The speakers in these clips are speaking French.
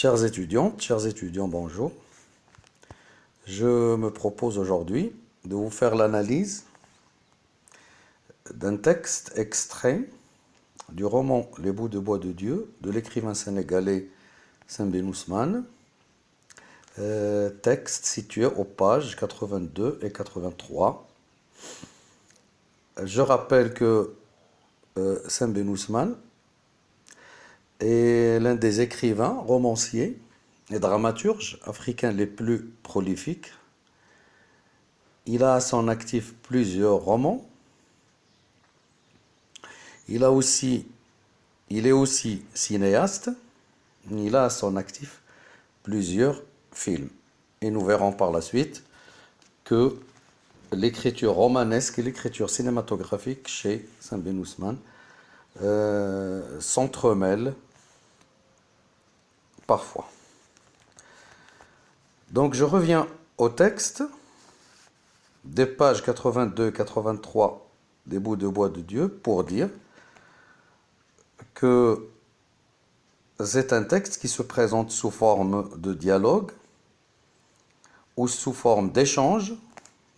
Chers étudiants, bonjour. Je me propose aujourd'hui de vous faire l'analyse d'un texte extrait du roman Les bouts de bois de Dieu de l'écrivain sénégalais Sembène Ousmane, texte situé aux pages 82 et 83. Je rappelle que Sembène Ousmane est l'un des écrivains, romanciers et dramaturges africains les plus prolifiques. Il a à son actif plusieurs romans. Il est aussi cinéaste. Il a à son actif plusieurs films. Et nous verrons par la suite que l'écriture romanesque et l'écriture cinématographique chez Sembène Ousmane s'entremêlent parfois. Donc je reviens au texte des pages 82 et 83 des bouts de bois de Dieu pour dire que c'est un texte qui se présente sous forme de dialogue ou sous forme d'échange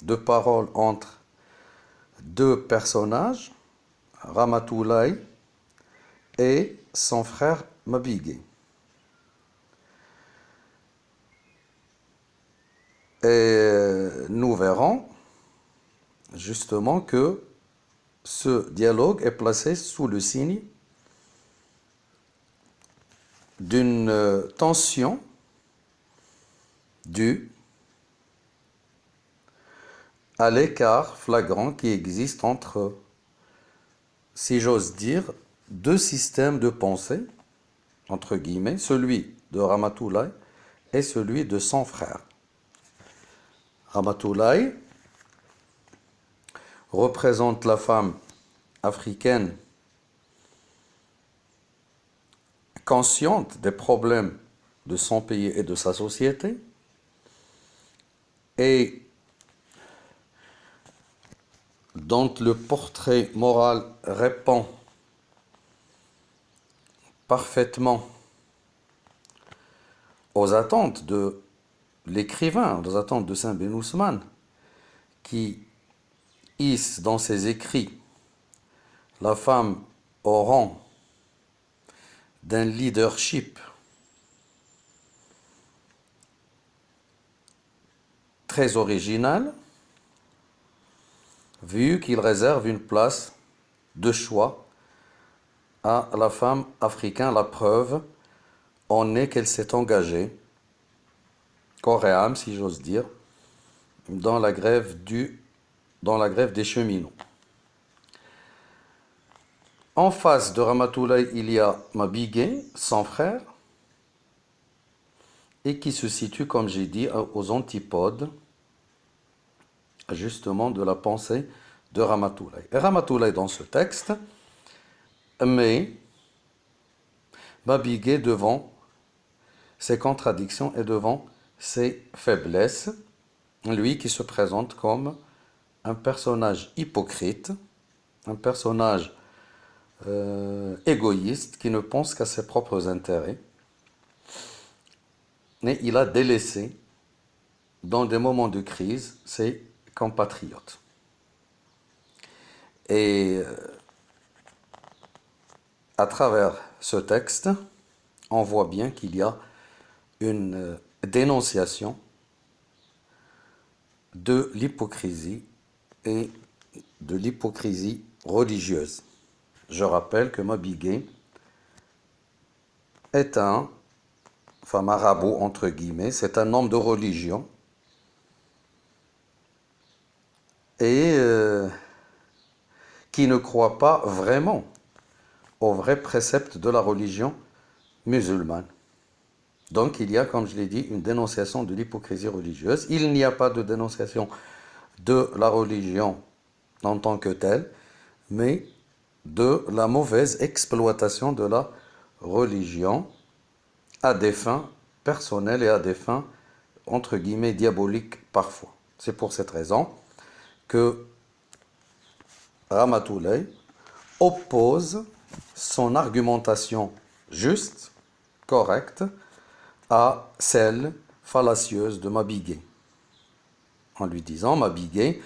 de paroles entre deux personnages, Ramatoulaye et son frère Mabigué. Et nous verrons justement que ce dialogue est placé sous le signe d'une tension due à l'écart flagrant qui existe entre, si j'ose dire, deux systèmes de pensée, entre guillemets, celui de Ramatoulaye et celui de son frère. Ramatoulaye représente la femme africaine consciente des problèmes de son pays et de sa société et dont le portrait moral répond parfaitement aux attentes de l'écrivain, aux attentes de Sembène Ousmane, qui hisse dans ses écrits la femme au rang d'un leadership très original, vu qu'il réserve une place de choix à la femme africaine. La preuve en est qu'elle s'est engagée, corps et âme, si j'ose dire, dans la grève des cheminots. En face de Ramatoulaye, il y a Mabigué, son frère, et qui se situe, comme j'ai dit, aux antipodes, justement, de la pensée de Ramatoulaye. Et Ramatoulaye, dans ce texte, met Mabigué devant ses contradictions et devant ses faiblesses, lui qui se présente comme un personnage hypocrite, un personnage égoïste qui ne pense qu'à ses propres intérêts. Et il a délaissé, dans des moments de crise, ses compatriotes. Et à travers ce texte, on voit bien qu'il y a une dénonciation de l'hypocrisie et de l'hypocrisie religieuse. Je rappelle que Mabigué est un marabout, entre guillemets, c'est un homme de religion et qui ne croit pas vraiment aux vrais préceptes de la religion musulmane. Donc il y a, comme je l'ai dit, une dénonciation de l'hypocrisie religieuse. Il n'y a pas de dénonciation de la religion en tant que telle, mais de la mauvaise exploitation de la religion à des fins personnelles et à des fins, entre guillemets, diaboliques parfois. C'est pour cette raison que Ramatoulaye oppose son argumentation juste, correcte, à celle fallacieuse de Mabigué, en lui disant, Mabigué,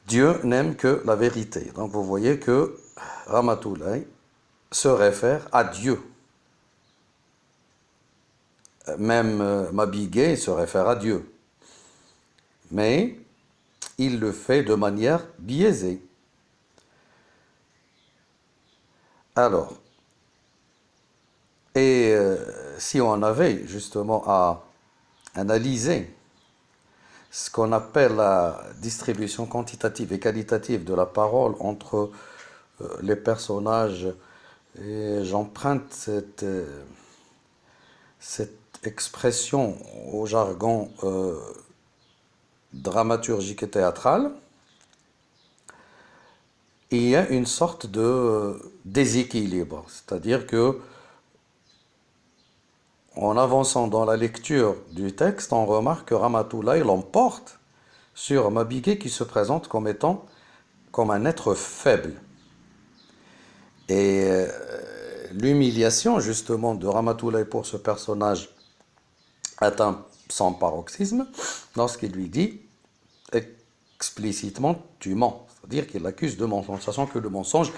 Dieu n'aime que la vérité. Donc vous voyez que Ramatoulaye se réfère à Dieu. Même Mabigué se réfère à Dieu. Mais il le fait de manière biaisée. Alors, et si on avait justement à analyser ce qu'on appelle la distribution quantitative et qualitative de la parole entre les personnages, et j'emprunte cette expression au jargon dramaturgique et théâtral, il y a une sorte de déséquilibre, c'est-à-dire que en avançant dans la lecture du texte, on remarque que Ramatoulaye l'emporte sur Mabigué qui se présente comme étant comme un être faible. Et l'humiliation justement de Ramatoulaye pour ce personnage atteint son paroxysme lorsqu'il lui dit explicitement tu mens, c'est-à-dire qu'il l'accuse de mensonge, sachant que le mensonge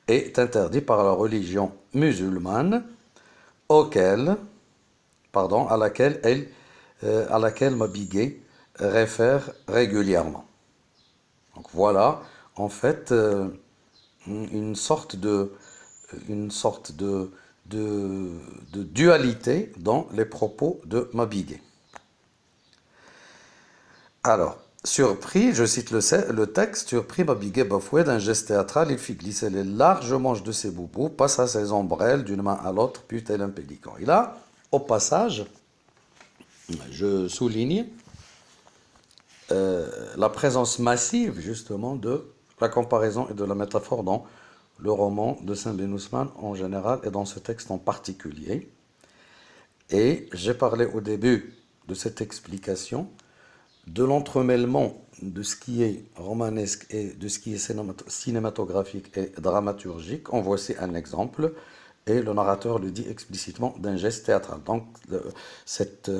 est interdit par la religion musulmane à laquelle Mabigué réfère régulièrement. Donc voilà, en fait, une sorte de dualité dans les propos de Mabigué. Alors, surpris, je cite le texte, surpris, Mabigué bafoué d'un geste théâtral, il fit glisser les larges manches de ses boubous, passa ses ombrelles d'une main à l'autre, puis tel un pélican. Et là, au passage, je souligne la présence massive, justement, de la comparaison et de la métaphore dans le roman de Saint-Bin Ousmane en général et dans ce texte en particulier. Et j'ai parlé au début de cette explication de l'entremêlement de ce qui est romanesque et de ce qui est cinématographique et dramaturgique. En voici un exemple, et le narrateur le dit explicitement d'un geste théâtral. Donc, cette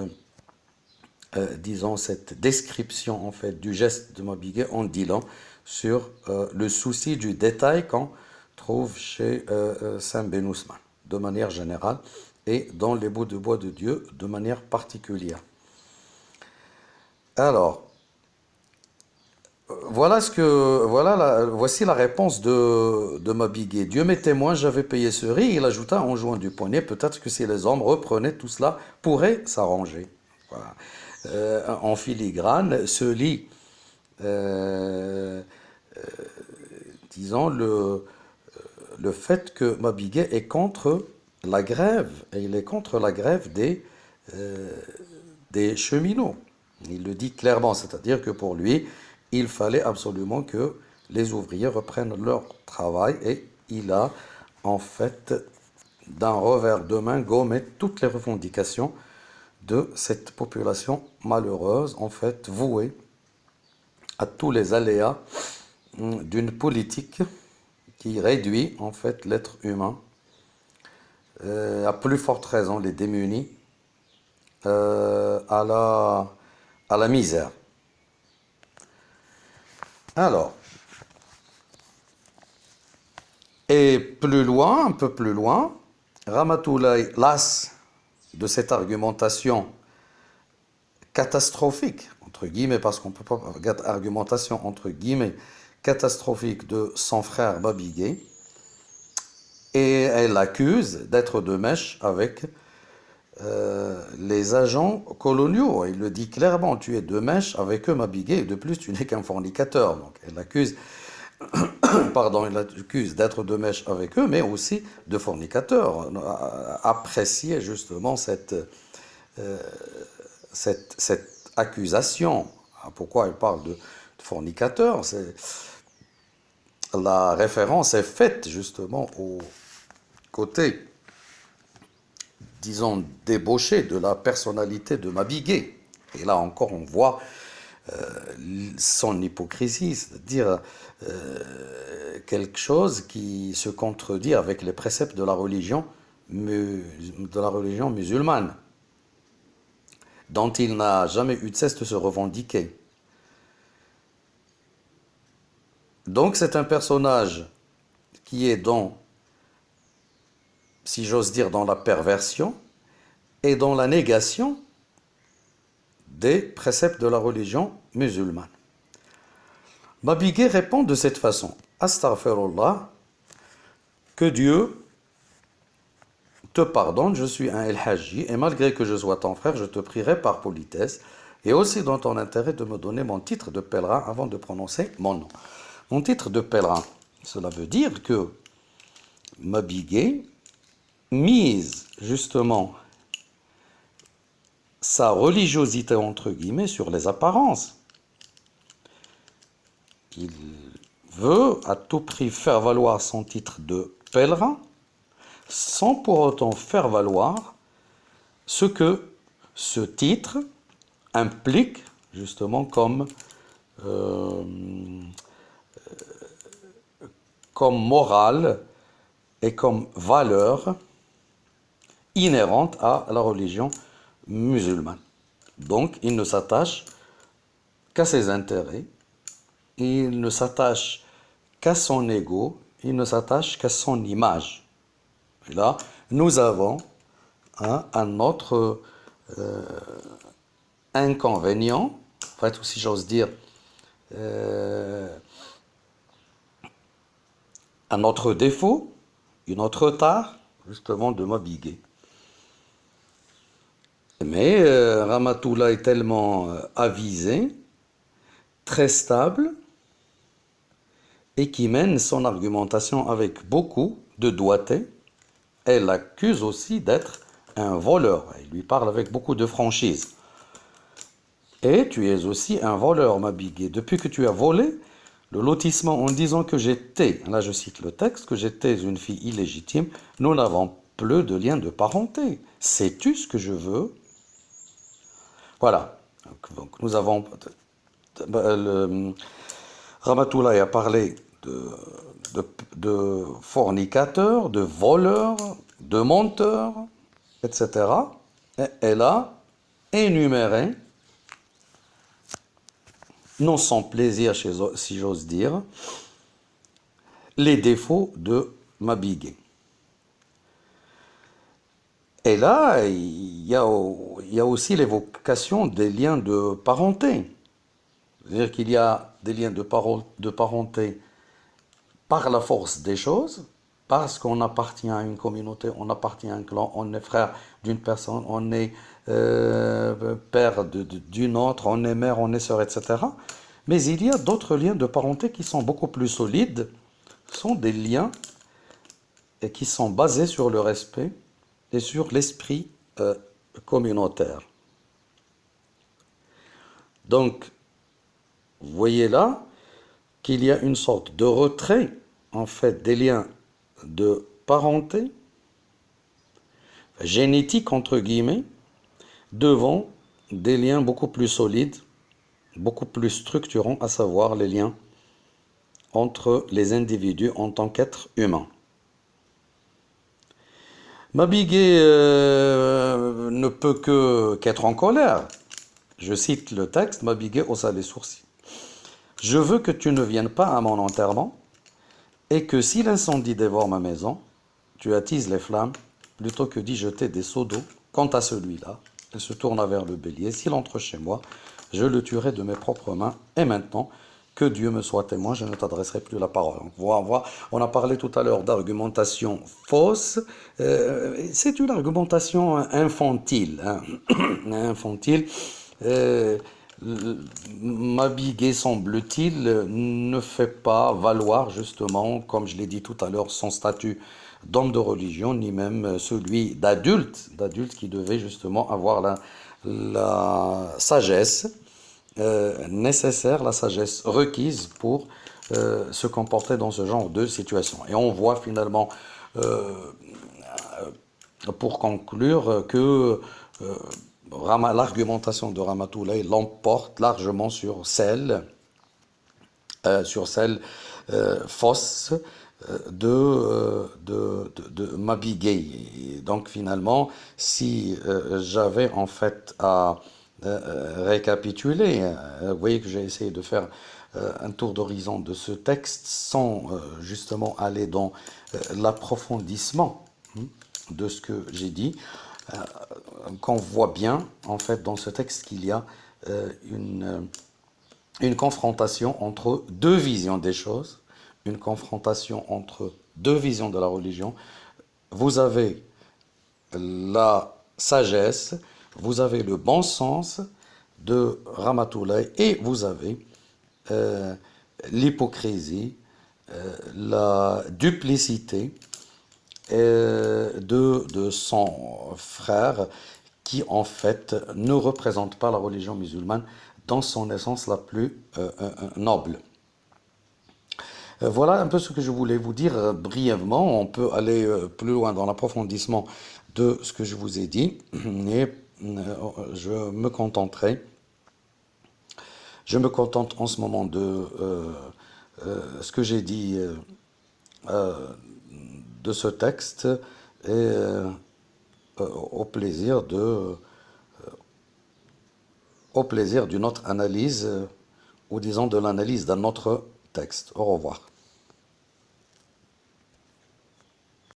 description en fait du geste de Mabigué en dit long sur le souci du détail qu'on trouve chez Saint-Bin Ousmane, de manière générale, et dans les bouts de bois de Dieu, de manière particulière. Alors, voici la réponse de Mabigué. Dieu m'est témoin, j'avais payé ce riz. Il ajouta en jouant du poignet, peut-être que si les hommes reprenaient tout cela, pourrait s'arranger. Voilà. En filigrane se lit, disons, le fait que Mabigué est contre la grève, et il est contre la grève des cheminots. Il le dit clairement, c'est-à-dire que pour lui, il fallait absolument que les ouvriers reprennent leur travail, et il a en fait d'un revers de main gommé toutes les revendications de cette population malheureuse, en fait vouée à tous les aléas d'une politique qui réduit en fait l'être humain, à plus forte raison les démunis, à la misère. Alors, et plus loin, un peu plus loin, Ramatoulaye, las de cette argumentation catastrophique, entre guillemets, parce qu'on ne peut pas regarder argumentation entre guillemets catastrophique de son frère Mabigué, et elle l'accuse d'être de mèche avec les agents coloniaux. Il le dit clairement, tu es de mèche avec eux, Mabigué, et de plus tu n'es qu'un fornicateur. Donc elle l'accuse d'être de mèche avec eux, mais aussi de fornicateur. Apprécier justement cette accusation. Pourquoi elle parle de fornicateur? La référence est faite justement au côté, disons, débauché de la personnalité de Mabigué. Et là encore, on voit son hypocrisie, c'est-à-dire quelque chose qui se contredit avec les préceptes de la religion musulmane. dont il n'a jamais eu de cesse de se revendiquer. Donc c'est un personnage qui est dans, si j'ose dire, dans la perversion et dans la négation des préceptes de la religion musulmane. Mabigué répond de cette façon: Astaghfirullah, que Dieu te pardonne, je suis un El-Hajji, et malgré que je sois ton frère, je te prierai par politesse, et aussi dans ton intérêt de me donner mon titre de pèlerin avant de prononcer mon nom. Mon titre de pèlerin, cela veut dire que Mabigué mise justement sa religiosité entre guillemets sur les apparences. Il veut à tout prix faire valoir son titre de pèlerin sans pour autant faire valoir ce que ce titre implique justement comme morale et comme valeur inhérente à la religion musulmane. Donc il ne s'attache qu'à ses intérêts, il ne s'attache qu'à son ego, il ne s'attache qu'à son image. Et là, nous avons un autre inconvénient, en fait, ou si j'ose dire, un autre défaut, une autre tare, justement, de Mabigué. Mais Ramatoula est tellement avisé, très stable, et qui mène son argumentation avec beaucoup de doigté. Elle l'accuse aussi d'être un voleur. Il lui parle avec beaucoup de franchise. Et tu es aussi un voleur, Mabigué. Depuis que tu as volé le lotissement en disant que j'étais, là je cite le texte, que j'étais une fille illégitime, nous n'avons plus de lien de parenté. Sais-tu ce que je veux? Voilà. Donc nous avons... Ramatoulaye a parlé de fornicateurs, de voleurs, de menteurs, etc. Et elle a énuméré, non sans plaisir si j'ose dire, les défauts de Mabigué. Et là, il y a aussi l'évocation des liens de parenté. C'est-à-dire qu'il y a des liens de parenté par la force des choses, parce qu'on appartient à une communauté, on appartient à un clan, on est frère d'une personne, on est père d'une autre, on est mère, on est sœur, etc. Mais il y a d'autres liens de parenté qui sont beaucoup plus solides, ce sont des liens et qui sont basés sur le respect et sur l'esprit communautaire. Donc, vous voyez là qu'il y a une sorte de retrait, en fait, des liens de parenté, génétique entre guillemets, devant des liens beaucoup plus solides, beaucoup plus structurants, à savoir les liens entre les individus en tant qu'êtres humains. Mabigué ne peut qu'être en colère. Je cite le texte, Mabigué haussa les sourcils. Je veux que tu ne viennes pas à mon enterrement et que si l'incendie dévore ma maison, tu attises les flammes plutôt que d'y jeter des seaux d'eau. Quant à celui-là, il se tourna vers le bélier. S'il entre chez moi, je le tuerai de mes propres mains. Et maintenant, que Dieu me soit témoin, je ne t'adresserai plus la parole. On a parlé tout à l'heure d'argumentation fausse. C'est une argumentation infantile. Infantile. Mabigué, semble-t-il, ne fait pas valoir justement, comme je l'ai dit tout à l'heure, son statut d'homme de religion, ni même celui d'adulte qui devait justement avoir la sagesse nécessaire, la sagesse requise pour se comporter dans ce genre de situation. Et on voit finalement, pour conclure, que l'argumentation de Ramatoulaye l'emporte largement sur celle fausse de Mabigué. Donc finalement, si j'avais en fait à récapituler. Vous voyez que j'ai essayé de faire un tour d'horizon de ce texte sans justement aller dans l'approfondissement de ce que j'ai dit. Qu'on voit bien, en fait, dans ce texte qu'il y a une confrontation entre deux visions des choses, une confrontation entre deux visions de la religion. Vous avez la sagesse, vous avez le bon sens de Ramatoulaye et vous avez euh, l'hypocrisie, la duplicité de son frère qui en fait ne représente pas la religion musulmane dans son essence la plus noble. Voilà un peu ce que je voulais vous dire brièvement. On peut aller plus loin dans l'approfondissement de ce que je vous ai dit, et je me contenterai. Je me contente en ce moment de ce que j'ai dit de ce texte et au plaisir d'une autre analyse ou disons de l'analyse d'un autre texte. Au revoir.